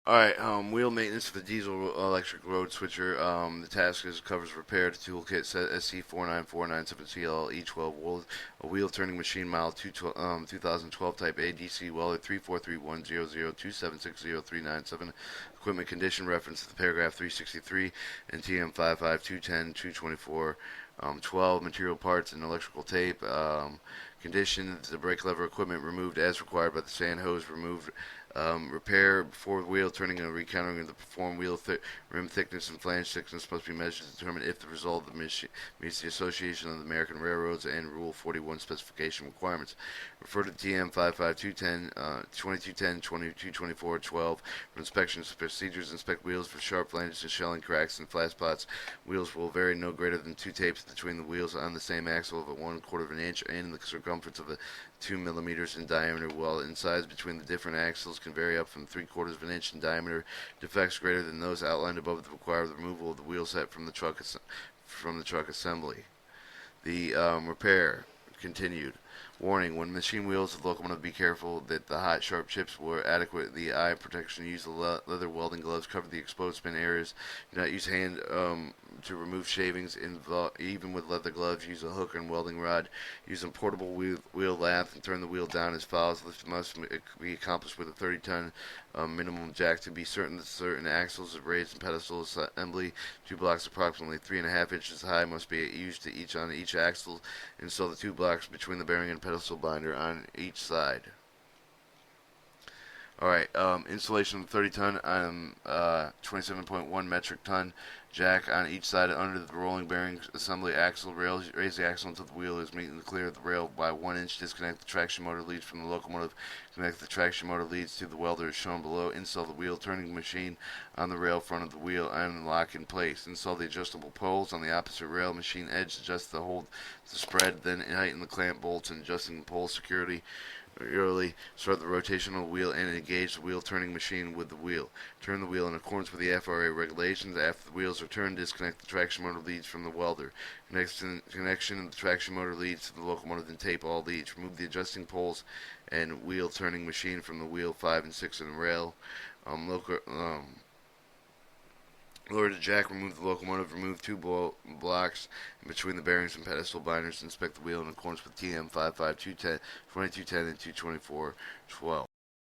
Alright, wheel maintenance for the diesel electric road switcher. The task covers repair to toolkit SC49497CL E12 a wheel turning machine model 2012 type ADC welder 3431002760397. Equipment condition reference to the paragraph 363 and TM 55210 12 material parts and electrical tape. Condition the brake lever equipment removed as required by the sand hose removed. Repair before wheel turning and recountering of the performed wheel rim thickness and flange thickness must be measured to determine if the result of the mission meets the Association of the American Railroads and Rule 41 specification requirements. Refer to TM 55210, 2210, 2224, 12 for inspections procedures. Inspect wheels for sharp flanges and shelling cracks and flat spots. Wheels will vary no greater than 2 tapes between the wheels on the same axle of a 1/4 of an inch and in the circumference of a 2 millimeters in diameter, while in size between the different axles can vary up from 3/4 of an inch in diameter. Defects greater than those outlined above require the removal of the wheel set from the truck assembly. The repair continued. Warning: when machine wheels of the locomotive, be careful that the hot, sharp chips were adequate. The eye protection. Use the leather welding gloves. Cover the exposed spin areas. Do not use hand to remove shavings. Even with leather gloves, use a hook and welding rod. Use a portable wheel lathe and turn the wheel down as follows. Lift must be accomplished with a 30-ton minimum jack to be certain that certain axles of raised and pedestal assembly. 2 blocks approximately 3.5 inches high must be used on each axle. Install the 2 blocks between the bearing and pedestal binder on each side. Alright, installation of 30-ton on 27.1 metric ton jack on each side under the rolling bearing assembly axle rail. Raise the axle until the wheel is meeting the clear of the rail by 1 inch. Disconnect the traction motor leads from the locomotive. Connect the traction motor leads to the welder as shown below. Install the wheel turning machine on the rail front of the wheel and lock in place. Install the adjustable poles on the opposite rail machine edge. Adjust the hold to spread, then tighten the clamp bolts and adjusting the pole securely. Start the rotational wheel and engage the wheel turning machine with the wheel. Turn the wheel in accordance with the FRA regulations. After the wheels are turned, disconnect the traction motor leads from the welder. Connection of the traction motor leads to the locomotive and tape all leads. Remove the adjusting poles and wheel turning machine from the wheel 5 and 6 in the rail. Lower the jack, remove the locomotive, remove 2 blocks in between the bearings and pedestal binders. Inspect the wheel in accordance with TM 55210, 2210, and 224.12.